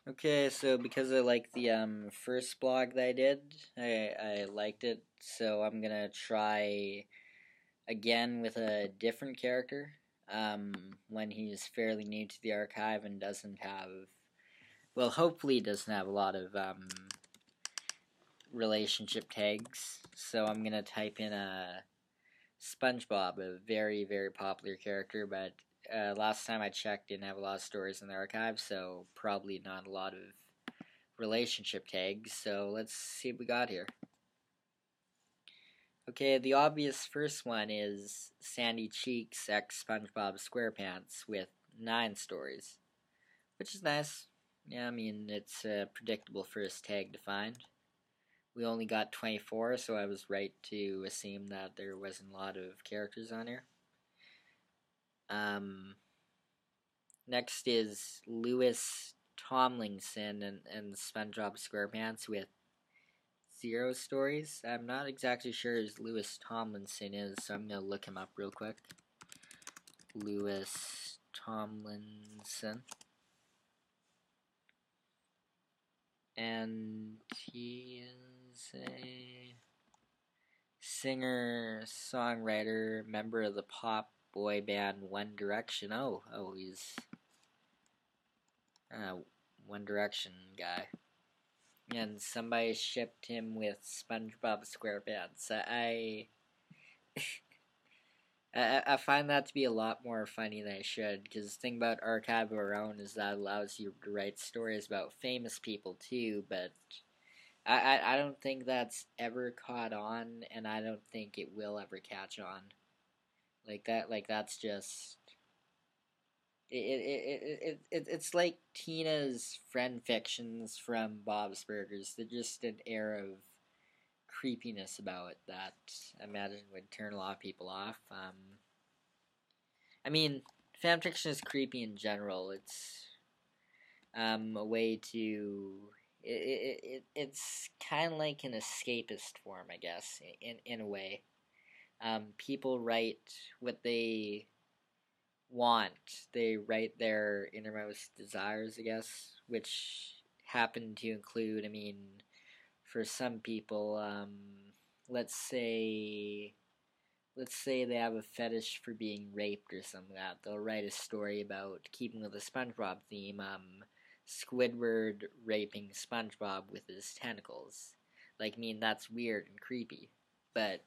Okay, so because I liked the first blog that I did, I liked it, so I'm gonna try again with a different character. When he's fairly new to the archive and doesn't have, well, hopefully doesn't have a lot of relationship tags. So I'm gonna type in a Spongebob, a very popular character, but last time I checked, didn't have a lot of stories in the archive, so probably not a lot of relationship tags. So let's see what we got here. Okay, the obvious first one is Sandy Cheeks x SpongeBob SquarePants with 9 stories, which is nice. Yeah, I mean, it's a predictable first tag to find. We only got 24, so I was right to assume that there wasn't a lot of characters on here. Next is Louis Tomlinson and SpongeBob SquarePants with 0 stories. I'm not exactly sure who Louis Tomlinson is, so I'm going to look him up real quick. Louis Tomlinson. And he is a singer, songwriter, member of the pop boy band One Direction. Oh, he's a One Direction guy. And somebody shipped him with SpongeBob SquarePants. I find that to be a lot more funny than I should, because the thing about Archiveofourown is that it allows you to write stories about famous people too, but I don't think that's ever caught on, and I don't think it will ever catch on. That's just it's like Tina's friend fictions from Bob's Burgers. They're just an air of creepiness about it that I imagine would turn a lot of people off. I mean, fanfiction is creepy in general. It's a way to it's kind of like an escapist form, I guess, in a way. People write what they want. They write their innermost desires, I guess, which happen to include, I mean, for some people, let's say they have a fetish for being raped or something like that. They'll write a story about, keeping with the SpongeBob theme, Squidward raping SpongeBob with his tentacles. Like, I mean, that's weird and creepy, but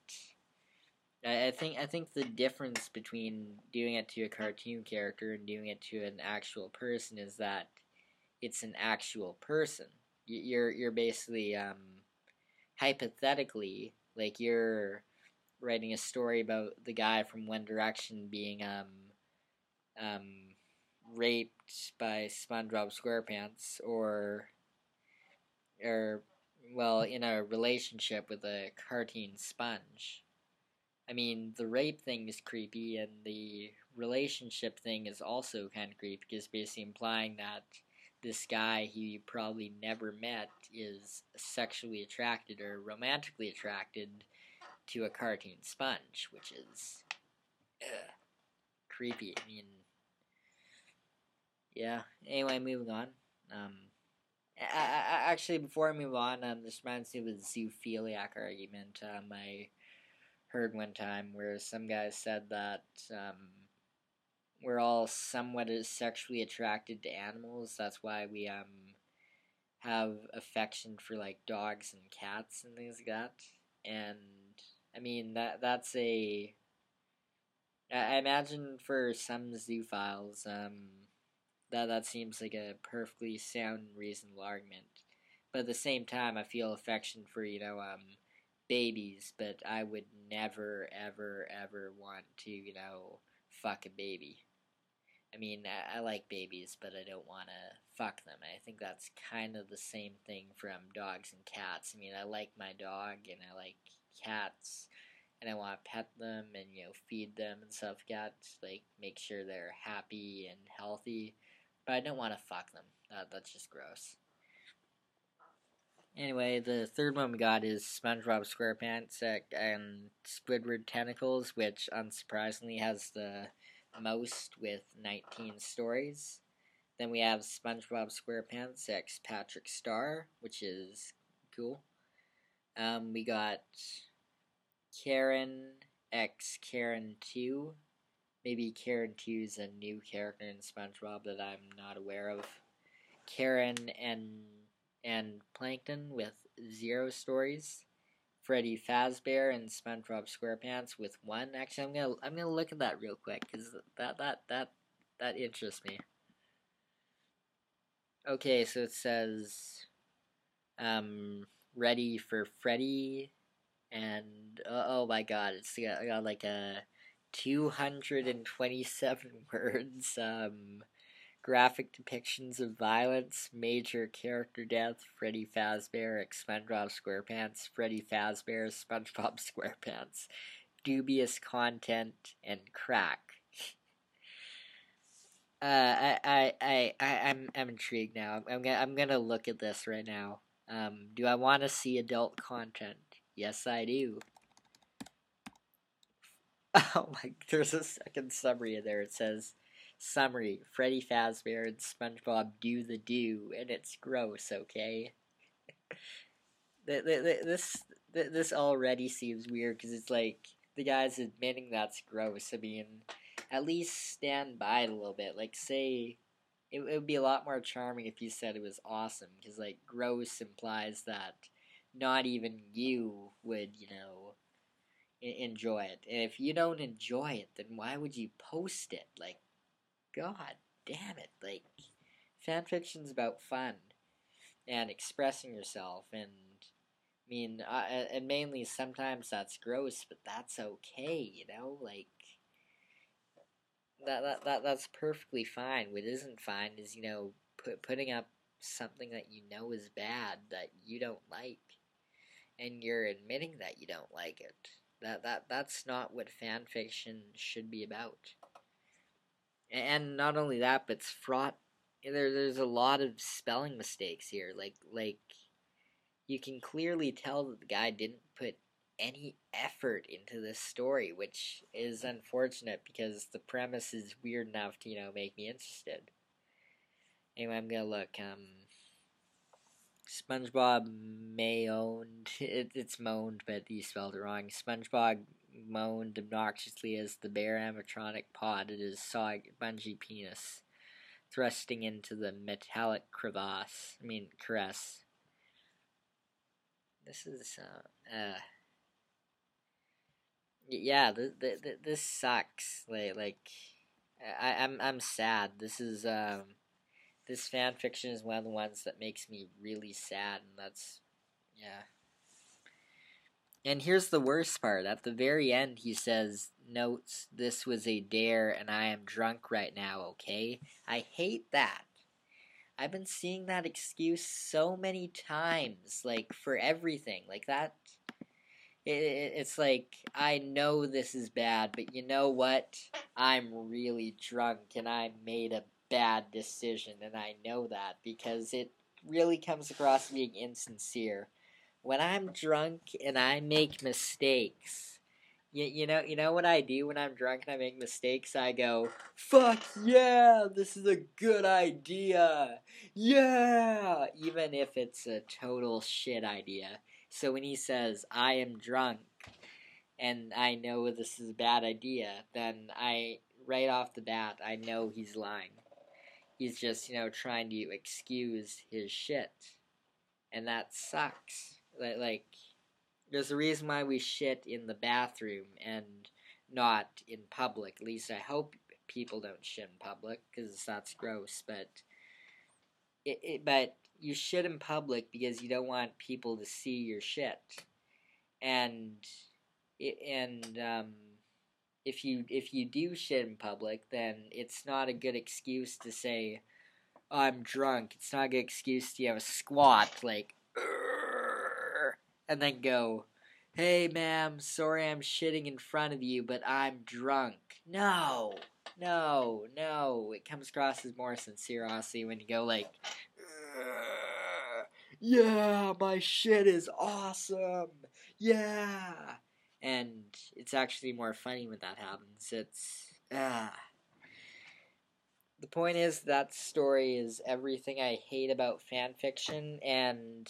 I think the difference between doing it to a cartoon character and doing it to an actual person is that it's an actual person. You're basically hypothetically, like, you're writing a story about the guy from One Direction being raped by SpongeBob SquarePants, or well, in a relationship with a cartoon sponge. I mean, the rape thing is creepy, and the relationship thing is also kind of creepy, because basically implying that this guy who you probably never met is sexually attracted or romantically attracted to a cartoon sponge, which is creepy. I mean, yeah. Anyway, moving on. Actually, before I move on, this reminds me of a zoophiliac argument I heard one time, where some guy said that we're all somewhat sexually attracted to animals. That's why we have affection for like dogs and cats and things like that. And I mean that's a I imagine for some zoophiles that seems like a perfectly sound and reasonable argument. But at the same time, I feel affection for babies, but I would never ever want to fuck a baby. I mean, I like babies, but I don't want to fuck them. I think that's kind of the same thing from dogs and cats. I mean, I like my dog and I like cats, and I want to pet them and feed them and stuff like that. Like, make sure they're happy and healthy, but I don't want to fuck them. That's just gross. Anyway, the third one we got is SpongeBob SquarePants and Squidward Tentacles, which unsurprisingly has the most with 19 stories. Then we have SpongeBob SquarePants X Patrick Star, which is cool. We got Karen X Karen 2. Maybe Karen 2 is a new character in SpongeBob that I'm not aware of. Karen and Plankton with 0 stories. Freddy Fazbear and SpongeBob SquarePants with 1. Actually, I'm gonna look at that real quick because that interests me. Okay, so it says, ready for Freddy, and oh my god, it's got like a 227 words. Graphic depictions of violence, major character death, Freddy Fazbear, SpongeBob SquarePants, Freddy Fazbear, SpongeBob SquarePants, dubious content, and crack. I'm intrigued now. I'm gonna look at this right now. Do I want to see adult content? Yes, I do. Oh my, there's a second summary in there. It says, summary, Freddy Fazbear and SpongeBob do the do, and it's gross, okay? This already seems weird, because it's like, the guy's admitting that's gross. I mean, at least stand by it a little bit. Like, say, it would be a lot more charming if you said it was awesome, because, like, gross implies that not even you would, enjoy it. And if you don't enjoy it, then why would you post it? Like, god damn it. Like, fanfiction's about fun and expressing yourself, and I mean, and mainly sometimes that's gross, but that's okay, like, that's perfectly fine. What isn't fine is, putting up something that you know is bad, that you don't like, and you're admitting that you don't like it. That's not what fan fiction should be about. And not only that, but it's fraught. There's a lot of spelling mistakes here. Like you can clearly tell that the guy didn't put any effort into this story, which is unfortunate because the premise is weird enough to, make me interested. Anyway, I'm gonna look. SpongeBob moaned. It's moaned, but he spelled it wrong. SpongeBob moaned obnoxiously as the bare animatronic pawed his bungee penis, thrusting into the metallic caress. This is, yeah, this sucks. I'm sad. This fan fiction is one of the ones that makes me really sad, and that's, yeah. And here's the worst part. At the very end, he says, notes, this was a dare, and I am drunk right now, okay? I hate that. I've been seeing that excuse so many times, like, for everything. Like, that, it's like, I know this is bad, but you know what? I'm really drunk, and I made a bad decision, and I know that because it really comes across being insincere. When I'm drunk and I make mistakes, you know what I do when I'm drunk and I make mistakes? I go, fuck yeah, this is a good idea, yeah, even if it's a total shit idea. So when he says, I am drunk, and I know this is a bad idea, then right off the bat, I know he's lying. He's just, trying to excuse his shit. And that sucks. Like, there's a reason why we shit in the bathroom and not in public. At least I hope people don't shit in public, because that's gross. But but you shit in public because you don't want people to see your shit. And if you do shit in public, then it's not a good excuse to say, I'm drunk. It's not a good excuse to have a squat, like, and then go, hey ma'am, sorry I'm shitting in front of you, but I'm drunk. No. It comes across as more sincere, honestly, when you go like, yeah, my shit is awesome. Yeah. And it's actually more funny when that happens. It's, The point is that story is everything I hate about fan fiction, and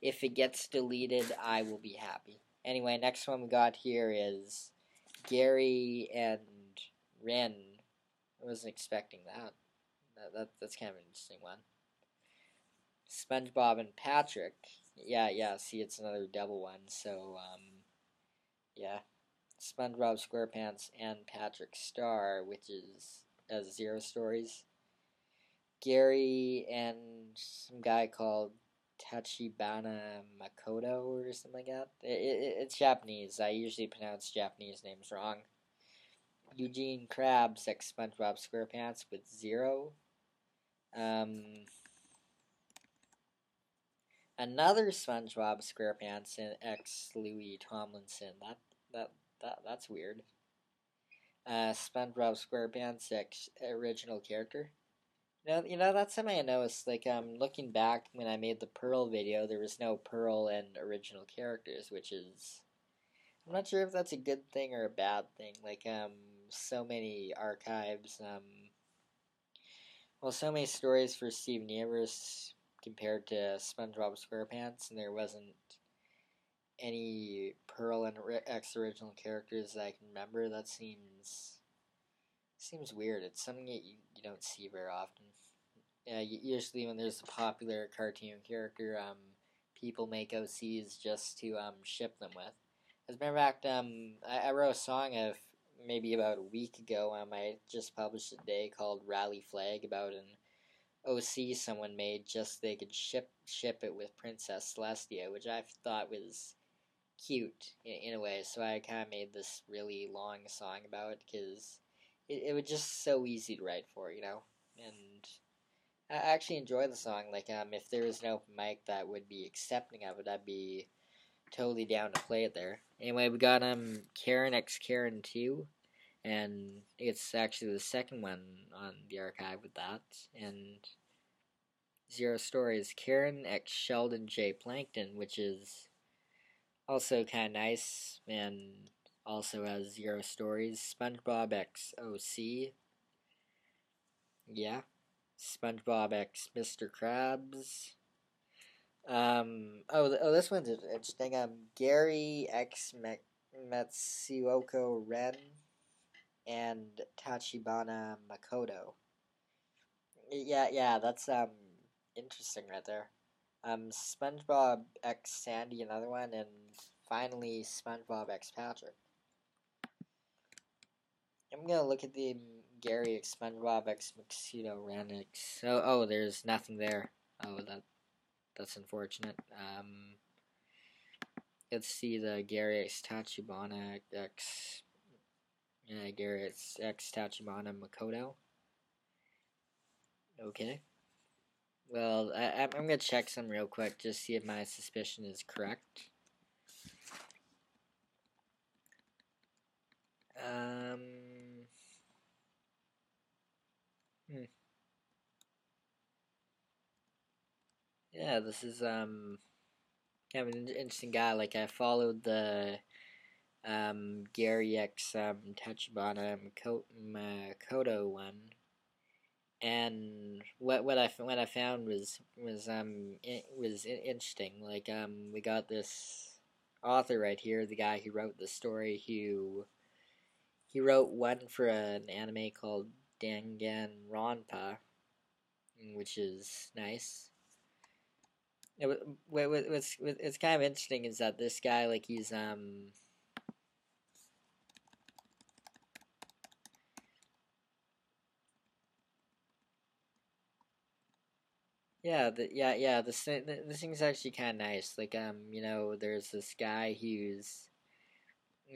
if it gets deleted, I will be happy. Anyway, next one we got here is Gary and Ren. I wasn't expecting that. That's kind of an interesting one. Spongebob and Patrick. Yeah, see, it's another double one, so, yeah. SpongeBob SquarePants and Patrick Star, which is has 0 stories. Gary and some guy called Tachibana Makoto or something like that. It's Japanese. I usually pronounce Japanese names wrong. Eugene Krabs ex SpongeBob SquarePants with 0. Another SpongeBob SquarePants and ex Louis Tomlinson. That's weird. SpongeBob SquarePants ex original character. That's something I noticed. Like, looking back when I made the Pearl video, there was no Pearl and original characters, which is, I'm not sure if that's a good thing or a bad thing. Like, so many archives, so many stories for Steven Universe compared to SpongeBob SquarePants, and there wasn't any Pearl and X original characters that I can remember. That seems weird. It's something that you don't see very often. Usually when there's a popular cartoon character, people make OCs just to ship them with. As a matter of fact, I wrote a song of maybe about a week ago. I just published it today called "Rally Flag" about an OC someone made just so they could ship it with Princess Celestia, which I thought was cute in a way. So I kind of made this really long song about it because it was just so easy to write for, and I actually enjoy the song. Like, if there was an open mic that would be accepting of it, I'd be totally down to play it there. Anyway, we got Karen x Karen 2, and it's actually the second one on the archive with that, and 0 stories. Karen x Sheldon J. Plankton, which is also kind of nice, and also has 0 stories. SpongeBob x OC. Yeah. SpongeBob x Mr. Krabs. This one's interesting. Gary x Matsuoko Ren and Tachibana Makoto. Yeah, that's interesting right there. SpongeBob x Sandy, another one, and finally SpongeBob x Patrick. I'm gonna look at the Gary x SpongeBob x Maxito Ren x. There's nothing there. That's unfortunate. Let's see the Gary x Tachibana x. Gary x Tachibana Makoto. Okay. Well, I'm gonna check some real quick, just see if my suspicion is correct. Yeah, this is kind of an interesting guy. Like, I followed the Gary X Tachibana Makoto one, and what I found was interesting. Like, we got this author right here, the guy who wrote the story, who he wrote one for an anime called Danganronpa, which is nice. What's kind of interesting is that this guy, like, he's this thing's actually kind of nice. Like, there's this guy who's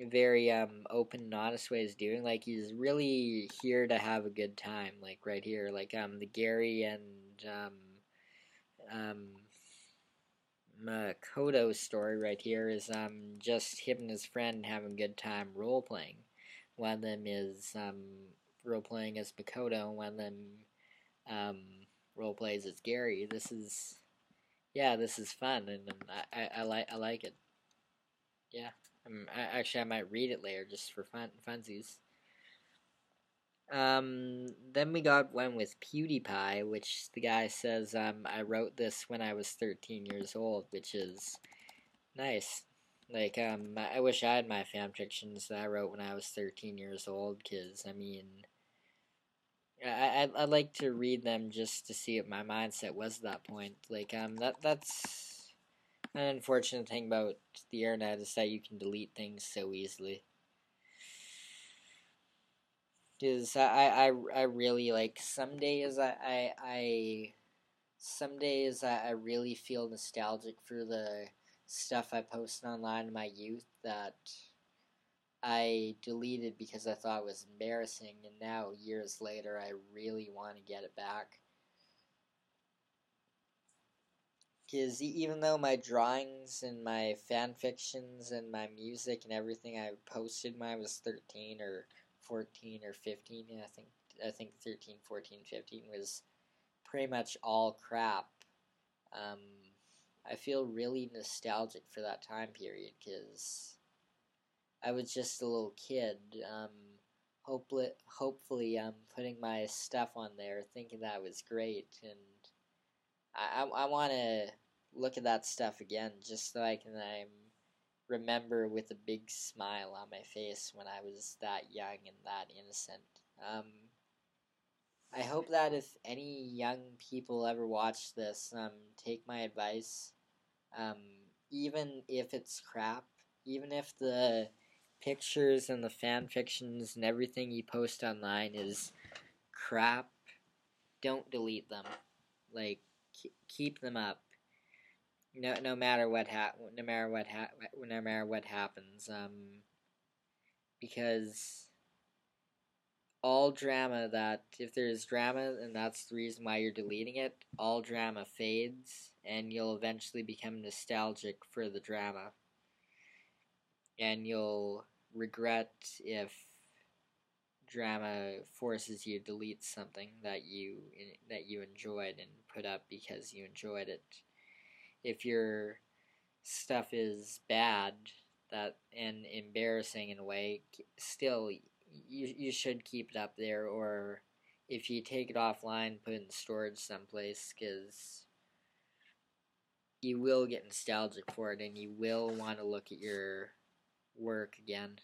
very open and honest way he's doing. Like, he's really here to have a good time. Like, right here, like, the Gary and Makoto story right here is just him and his friend having a good time role playing. One of them is role playing as Makoto, and one of them role plays as Gary. This is fun, and I like it. Yeah, I might read it later just for funsies. Then we got one with PewDiePie, which the guy says, I wrote this when I was 13 years old, which is nice. Like, I wish I had my fan fictions that I wrote when I was 13 years old, because, I mean, I'd like to read them just to see what my mindset was at that point. Like, that's an unfortunate thing about the internet, is that you can delete things so easily. Because I really, like, some days I really feel nostalgic for the stuff I posted online in my youth that I deleted because I thought it was embarrassing, and now, years later, I really want to get it back. Because even though my drawings and my fan fictions and my music and everything I posted when I was 13 or 14 or 15, I think 13, 14, 15 was pretty much all crap. Um, I feel really nostalgic for that time period, because I was just a little kid. Hopefully, putting my stuff on there, thinking that was great, and I want to look at that stuff again, just so I can remember with a big smile on my face when I was that young and that innocent. I hope that if any young people ever watch this, take my advice. Um, Even if it's crap, even if the pictures and the fan fictions and everything you post online is crap, don't delete them. Like, keep them up. No matter what happens. Because all drama, that if there's drama and that's the reason why you're deleting it, all drama fades, and you'll eventually become nostalgic for the drama, and you'll regret if drama forces you to delete something that you enjoyed and put up because you enjoyed it. If your stuff is bad and embarrassing in a way, still you should keep it up there, or if you take it offline, put it in storage someplace, because you will get nostalgic for it and you will want to look at your work again.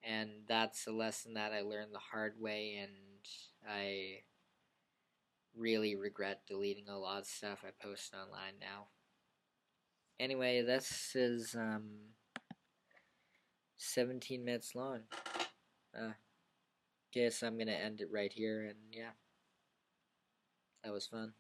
And that's a lesson that I learned the hard way, and I really regret deleting a lot of stuff I post online now. Anyway, this is 17 minutes long. Okay, so I'm gonna end it right here, and yeah, that was fun.